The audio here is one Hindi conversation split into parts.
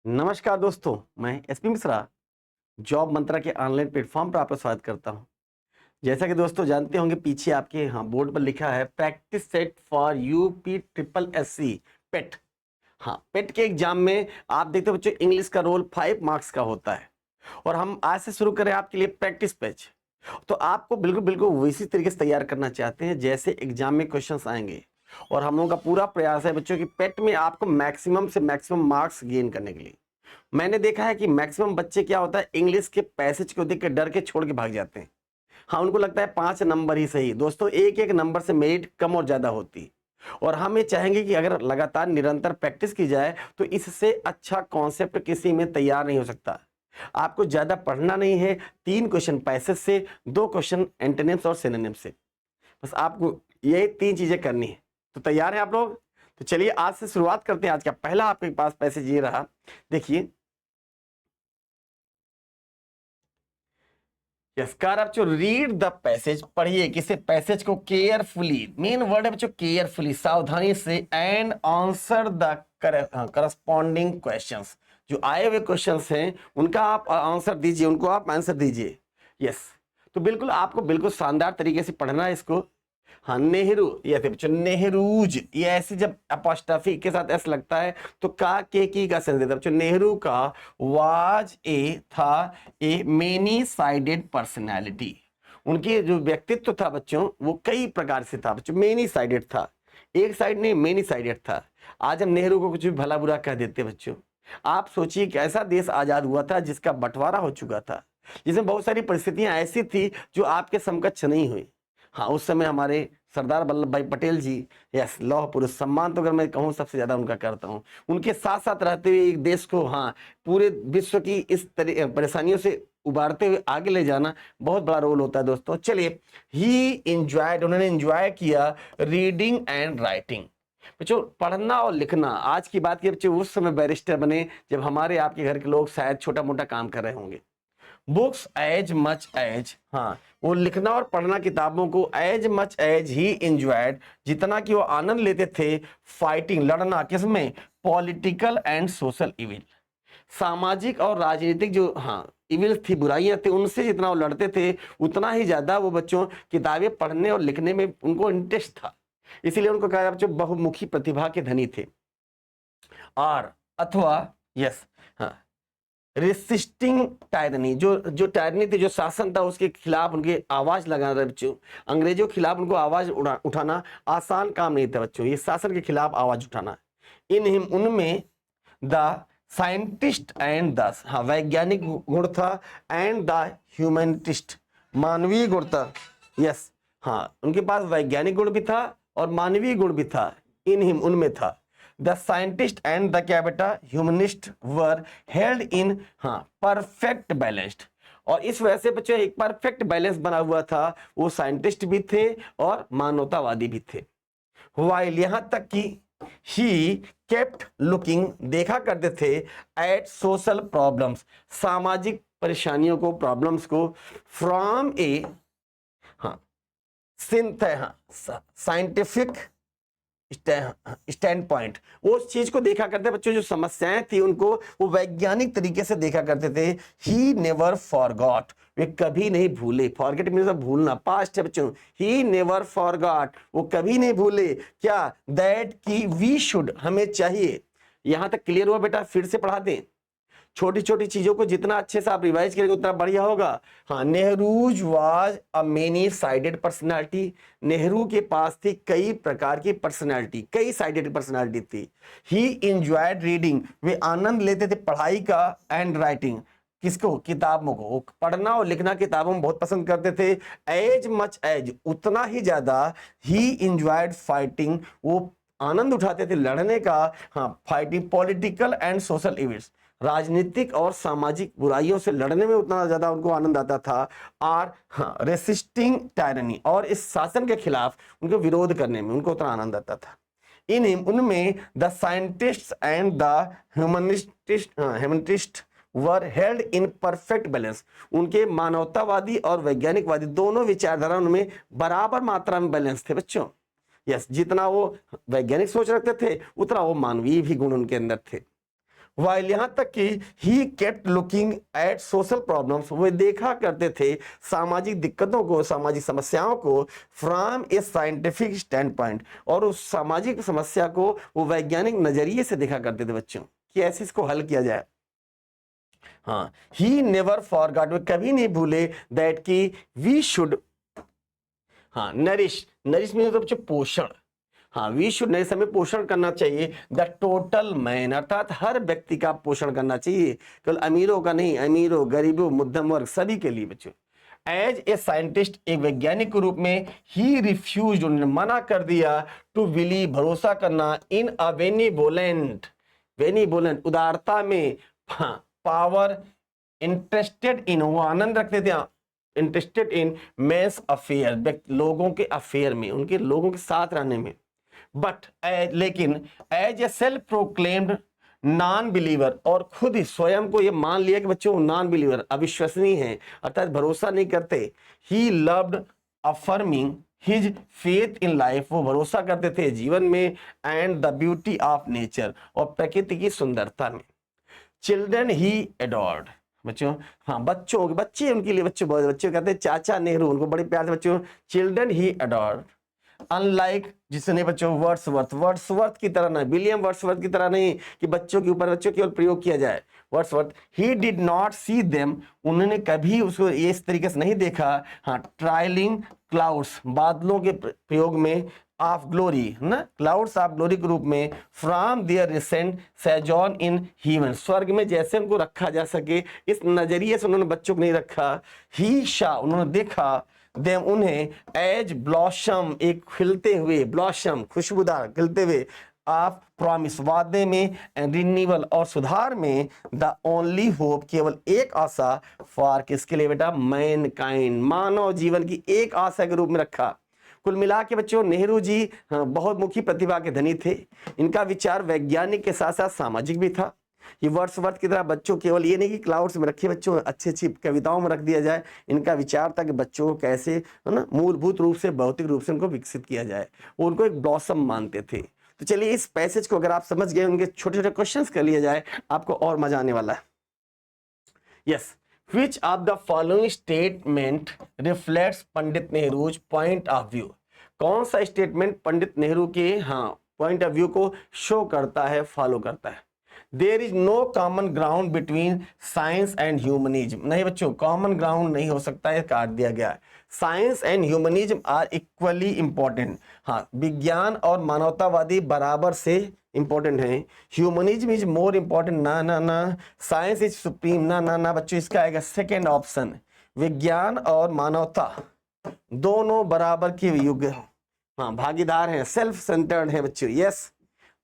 नमस्कार दोस्तों, मैं एसपी मिश्रा जॉब मंत्रा के ऑनलाइन प्लेटफॉर्म पर आपका स्वागत करता हूं। जैसा कि दोस्तों जानते होंगे, पीछे आपके बोर्ड पर लिखा है practice set for UP triple SC PET. PET के एग्जाम में आप देखते हो बच्चों, इंग्लिश का रोल 5 मार्क्स का होता है और हम आज से शुरू करें आपके लिए प्रैक्टिस पेज। तो आपको बिल्कुल बिल्कुल वैसी तरीके से तैयार करना चाहते हैं जैसे एग्जाम में क्वेश्चंस आएंगे। और हम लोगों का पूरा प्रयास है बच्चों की पेट में आपको मैक्सिमम से मैक्सिमम मार्क्स गेन करने के लिए। मैंने देखा है कि मैक्सिमम बच्चे क्या होता है, इंग्लिश के पैसेज को देख के डर के छोड़ के भाग जाते हैं। उनको लगता है 5 नंबर ही सही। दोस्तों, एक एक नंबर से मेरिट कम और ज्यादा होती। और हम ये चाहेंगे कि अगर लगातार निरंतर प्रैक्टिस की जाए तो इससे अच्छा कॉन्सेप्ट किसी में तैयार नहीं हो सकता। आपको ज्यादा पढ़ना नहीं है, 3 क्वेश्चन पैसेज से, 2 क्वेश्चन एंटोनिम्स और सिनोनिम से, बस आपको ये 3 चीजें करनी है। तो तैयार हैं आप लोग? तो चलिए आज से शुरुआत करते हैं। आज का पहला आपके पास पैसेज ये रहा, देखिए। यस कार आप जो रीड द पैसेज, पढ़िए किसे पैसेज को केयरफुली, मेन वर्ड है बच्चों केयरफुली, सावधानी से, and answer the corresponding questions. जो आए हुए क्वेश्चंस हैं उनका आप आंसर दीजिए, उनको आप आंसर दीजिए। यस, तो बिल्कुल आपको बिल्कुल शानदार तरीके से पढ़ना है इसको। नेहरू, ये थे बच्चों नेहरूज, ये ऐसे जब अपोस्ट्रोफी के साथ एस लगता है तो का के की का सेंस देता है बच्चों। नेहरू का वाज ए था ए मेनी साइडेड पर्सनैलिटी। उनके जो व्यक्तित्व था बच्चों वो कई प्रकार से था बच्चों, मेनी साइडेड था, एक साइड नहीं मेनी साइडेड था। आज हम नेहरू को कुछ भी भला बुरा कह देते बच्चों। आप सोचिए कि ऐसा देश आजाद हुआ था जिसका बंटवारा हो चुका था, जिसमें बहुत सारी परिस्थितियां ऐसी थी जो आपके समकक्ष नहीं हुई। उस समय हमारे सरदार वल्लभ भाई पटेल जी, यस, लौह पुरुष, सम्मान तो अगर मैं कहूँ सबसे ज्यादा उनका करता हूँ। उनके साथ साथ रहते हुए एक देश को पूरे विश्व की इस परेशानियों से उबारते हुए आगे ले जाना बहुत बड़ा रोल होता है दोस्तों। चलिए, ही इंजॉयड, उन्होंने इंजॉय किया रीडिंग एंड राइटिंग। बच्चों पढ़ना और लिखना, आज की बात की बच्चों उस समय बैरिस्टर बने जब हमारे आपके घर के लोग शायद छोटा मोटा काम कर रहे होंगे। बुक्स एज मच एज, वो लिखना और पढ़ना किताबों को एज मच एज ही इंजॉयड, जितना कि वो आनंद लेते थे फाइटिंग, लड़ना, किसमें, पॉलिटिकल एंड सोशल इविल, सामाजिक और राजनीतिक जो इविल थी, बुराइयां थी, उनसे जितना वो लड़ते थे उतना ही ज्यादा वो बच्चों किताबें पढ़ने और लिखने में उनको इंटरेस्ट था। इसीलिए उनको कहा बच्चों बहुमुखी प्रतिभा के धनी थे। और अथवा यस, रेसिस्टिंग टायरनी, जो जो टायरनी थी, जो शासन था, उसके खिलाफ उनकी आवाज लगाना था बच्चों। अंग्रेजों के खिलाफ उनको आवाज उठाना आसान काम नहीं था बच्चों, ये शासन के खिलाफ आवाज उठाना। इन हिम, उनमें द साइंटिस्ट एंड द, वैज्ञानिक गुण था, एंड द ह्यूमनिस्ट, मानवीय गुण था। यस, उनके पास वैज्ञानिक गुण भी था और मानवीय गुण भी था, इन हिम, उनमें था। द साइंटिस्ट एंड द क्या बेटा, humanist were held in perfect balanced. और इस वजह से बच्चों एक परफेक्ट बैलेंस बना हुआ था, वो साइंटिस्ट भी थे और मानवतावादी भी थे। वाइल, यहां तक कि ही केप्ट लुकिंग, देखा करते थे, एट सोशल प्रॉब्लम्स, सामाजिक परेशानियों को, प्रॉब्लम्स को, from a scientific stand point, वो उस चीज को देखा करते बच्चों, जो समस्याएं थी उनको वो वैज्ञानिक तरीके से देखा करते थे। ही नेवर फॉरगॉट, वे कभी नहीं भूले, फॉरगेट मीन्स भूलना, पास्ट है बच्चों। ही नेवर फॉरगॉट, वो कभी नहीं भूले क्या, दैट की वी शुड, हमें चाहिए। यहां तक क्लियर हुआ बेटा? फिर से पढ़ा दें, छोटी छोटी चीजों को जितना अच्छे से आप रिवाइज करेंगे उतना बढ़िया होगा। Nehru's was a many sided personality, Nehru के पास थी कई प्रकार की पर्सनालिटी, कई साइडेड पर्सनालिटी थी। ही इंजॉयड रीडिंग, वे आनंद लेते थे पढ़ाई का, एंड राइटिंग, किसको, किताबों को, पढ़ना और लिखना किताबों में बहुत पसंद करते थे। एज मच एज, उतना ही ज्यादा, ही इंजॉयड फाइटिंग, वो आनंद उठाते थे लड़ने का, fighting political and social events, राजनीतिक और सामाजिक बुराइयों से लड़ने में उतना ज्यादा उनको आनंद आता था। और रेसिस्टिंग टायरनी, और इस शासन के खिलाफ उनको विरोध करने में उनको उतना आनंद आता था। इन उनमें the scientist and the humanist were held in perfect balance, उनके मानवतावादी और वैज्ञानिकवादी दोनों विचारधारा उनमें बराबर मात्रा में बैलेंस थे बच्चों। यस, जितना वो वैज्ञानिक सोच रखते थे उतना वो मानवीय भी गुण उनके अंदर थे। वाइल, यहां तक कि he kept looking at social problems, वे देखा करते थे सामाजिक दिक्कतों को, सामाजिक समस्याओं को from a scientific standpoint, और उस सामाजिक समस्या को वो वैज्ञानिक नजरिए से देखा करते थे बच्चों कि ऐसे इसको हल किया जाए। हाँ, ही नेवर फॉरगॉट, वे कभी नहीं भूले दैट कि वी शुड, हाँ नरिश, नरिश में तो बच्चों पोषण, हाँ वी शुड नरिश, हमें पोषण करना चाहिए द टोटल मैन, अर्थात हर व्यक्ति का पोषण करना चाहिए, केवल अमीरों का नहीं, अमीरों, गरीबों, मध्यम वर्ग सभी के लिए बच्चों। एज ए साइंटिस्ट, एक वैज्ञानिक के रूप में ही रिफ्यूज, उन्होंने मना कर दिया टू बिलीव, भरोसा करना इन अ बेनिवोलेंट, बेनिवोलेंट उदारता में, हाँ पावर, इंटरेस्टेड इन, वो आनंद रखते थे, इंटरेस्टेड इन मेंस अफेयर, लोगों के अफेयर में, उनके लोगों के साथ रहने में। बट लेकिन as a self proclaimed non believer, और खुद ही स्वयं को ये मान लिया कि बच्चों नॉन बिलीवर, अविश्वसनीय है, अर्थात भरोसा नहीं करते। He loved affirming his faith in life, वो भरोसा करते थे जीवन में, and the beauty of nature, और प्रकृति की सुंदरता में। चिल्ड्रन ही एडोर्ड, बच्चों, हाँ बच्चों, बच्चे उनके लिए, बच्चों बहुत, बच्चे कहते हैं चाचा नेहरू, उनको बड़े प्यार से बच्चों चिल्ड्रन ही एडोर्ड, अनलाइक जिसने बच्चों वर्ड्सवर्थ, वर्ड्सवर्थ की तरह नहीं, विलियम वर्ड्सवर्थ की तरह नहीं कि बच्चों के ऊपर बच्चों केवल प्रयोग किया जाए, Wordsworth, he did not see them, उन्होंने कभी उसको इस तरीके से नहीं देखा, हाँ ट्रायलिंग क्लाउड्स, बादलों के प्रयोग में, ऑफ ग्लोरी ना, क्लाउड्स ऑफ ग्लोरी के रूप में, from their recent sojourn in heaven, स्वर्ग में जैसे उनको रखा जा सके इस नजरिए से उन्होंने बच्चों को नहीं रखा। ही शा, उन्होंने देखा देम, उन्हें, एज ब्लॉसम, एक खिलते हुए, ब्लॉसम खुशबूदार खिलते हुए, ऑफ प्रॉमिस, वादे में, एंड रिन्यूअल, और सुधार में, द ओनली होप, केवल एक आशा, फॉर किसके लिए बेटा, मैनकाइंड, मानव जीवन की एक आशा के रूप में रखा। कुल मिला के बच्चों नेहरू जी बहुमुखी प्रतिभा के धनी थे, इनका विचार वैज्ञानिक के साथ साथ सामाजिक भी था। ये वर्ड्सवर्थ की तरह बच्चों केवल ये नहीं कि क्लाउड्स में रखे, बच्चों अच्छी अच्छी कविताओं में रख दिया जाए, इनका विचार था कि बच्चों को कैसे है ना मूलभूत रूप से, भौतिक रूप से उनको विकसित किया जाए, वो उनको एक ब्लॉसम मानते थे। तो चलिए इस पैसेज को अगर आप समझ गए, उनके छोटे छोटे क्वेश्चंस कर लिया जाए, आपको और मजा आने वाला है। Yes, which of the following statement reflects Pandit Nehru's point of view, कौन सा स्टेटमेंट पंडित नेहरू के हाँ पॉइंट ऑफ व्यू को शो करता है, फॉलो करता है। There is no common ground between science and humanism, नहीं बच्चों कॉमन ग्राउंड नहीं हो सकता है, काट दिया गया है। Science and humanism are equally important, हाँ विज्ञान और मानवतावादी बराबर से इंपॉर्टेंट है। ह्यूमनिज्म इज मोर इंपॉर्टेंट, ना ना ना। साइंस इज सुप्रीम, ना ना ना बच्चों, इसका आएगा सेकेंड ऑप्शन। विज्ञान और मानवता दोनों बराबर के युग, हाँ भागीदार हैं, सेल्फ सेंटर्ड है बच्चों। यस,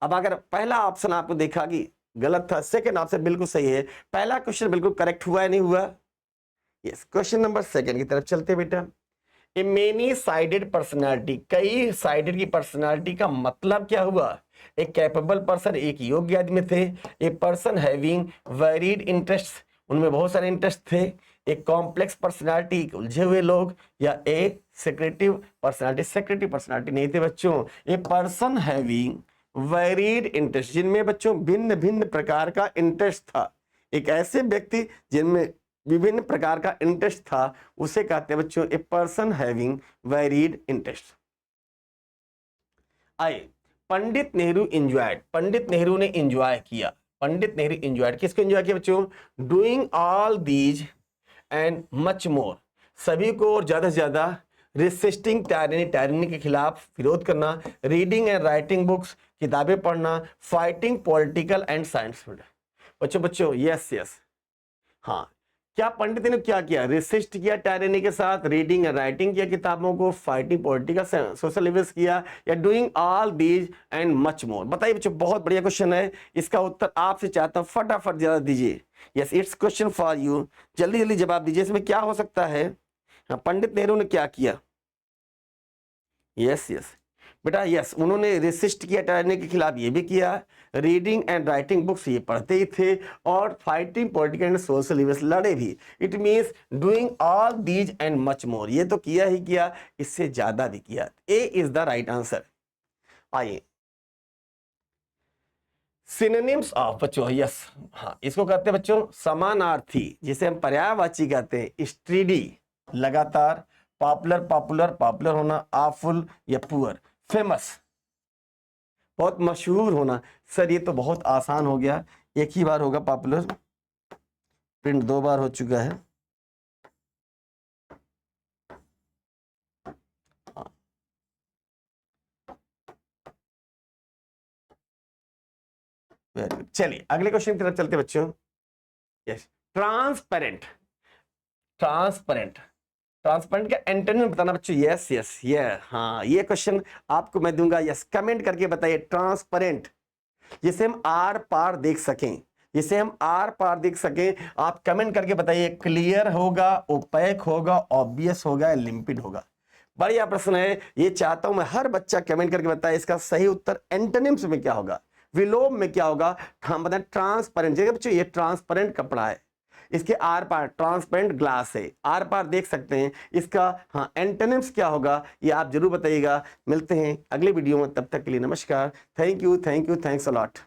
अब अगर पहला ऑप्शन आपको देखा कि गलत था, सेकेंड ऑप्शन बिल्कुल सही है। पहला क्वेश्चन बिल्कुल करेक्ट हुआ है, नहीं हुआ। यस, क्वेश्चन नंबर सेकेंड की तरफ चलते बेटा। ए मेनी साइडेड पर्सनालिटी, कई साइडेड की पर्सनालिटी का मतलब क्या हुआ, एक कैपेबल पर्सन, एक योग्य आदमी थे, a person having varied interest, उनमें बहुत सारे इंटरेस्ट थे, एक कॉम्प्लेक्स पर्सनालिटी, उलझे हुए लोग, या ए सेक्रेटिव पर्सनालिटी, सेक्रेटिव पर्सनालिटी नहीं थे बच्चों। A person having varied interest, जिनमें बच्चों भिन्न भिन्न प्रकार का इंटरेस्ट था, एक ऐसे व्यक्ति जिनमें विभिन्न प्रकार का इंटरेस्ट था, उसे कहते हैं बच्चों a person having varied interest. आइए, पंडित नेहरू एंजॉयड, पंडित नेहरू ने एंजॉय किया, पंडित नेहरू एंजॉयड, किसको एंजॉय किया बच्चों, doing all these and much more, सभी को और ज्यादा से ज्यादा, रेसिस्टिंग टायरनी, टायरनी के खिलाफ विरोध करना, रीडिंग एंड राइटिंग बुक्स, किताबें पढ़ना, फाइटिंग पॉलिटिकल एंड साइंस। बच्चों यस यस, हाँ क्या पंडित ने क्या किया, रेसिस्ट किया टायरनी के साथ, रीडिंग एंड राइटिंग किया किताबों को, फाइटिंग पॉलिटिकल सोशल इवेंट्स किया, या doing all these and much more. बताइए बच्चों, बहुत बढ़िया क्वेश्चन है, इसका उत्तर आपसे चाहता हूं फटाफट जरा दीजिए। Yes, it's question for you, जल्दी जल्दी जवाब दीजिए, इसमें क्या हो सकता है। हाँ, पंडित नेहरू ने क्या किया। यस यस बेटा, यस उन्होंने रेसिस्ट किया टायरनी के खिलाफ, ये भी किया, रीडिंग एंड राइटिंग बुक्स ये पढ़ते ही थे, और fighting political and social events लड़े भी। It means doing all these and much more, ये तो किया ही किया, इससे ज्यादा भी किया। ए इज द राइट आंसर। आइए, सिनोनिम्स ऑफ बच्चों, यस, हाँ इसको कहते हैं बच्चों समानार्थी, जिसे हम पर्यायवाची कहते हैं। स्ट्रीडी लगातार, पॉपुलर पॉपुलर पॉपुलर होना, आवफुल या पुअर, फेमस बहुत मशहूर होना। सर ये तो बहुत आसान हो गया, एक ही बार होगा पॉपुलर, प्रिंट 2 बार हो चुका है। वेरी गुड, चलिए अगले क्वेश्चन की तरफ चलते बच्चों। यस, ट्रांसपेरेंट, ट्रांसपेरेंट, ट्रांसपेरेंट का एंटोनिम बताना बच्चों। यस यस ये, हाँ ये क्वेश्चन आपको मैं दूंगा, यस कमेंट करके बताइए। ट्रांसपेरेंट जिसे हम आर पार देख सकें, जिसे हम आर पार देख सकें, आप कमेंट करके बताइए। क्लियर होगा, ओपेक होगा, ऑब्वियस होगा, लिमिटेड होगा। बढ़िया प्रश्न है, ये चाहता हूं मैं हर बच्चा कमेंट करके बताए इसका सही उत्तर एंटोनिम्स में क्या होगा, विलोम में क्या होगा। हम बताएं ट्रांसपेरेंट, जगह बच्चों ये ट्रांसपेरेंट कपड़ा है, इसके आर पार ट्रांसपेरेंट ग्लास है, आर पार देख सकते हैं, इसका हाँ एंटोनिम्स क्या होगा ये आप जरूर बताइएगा। मिलते हैं अगले वीडियो में, तब तक के लिए नमस्कार। Thank you, thanks a lot.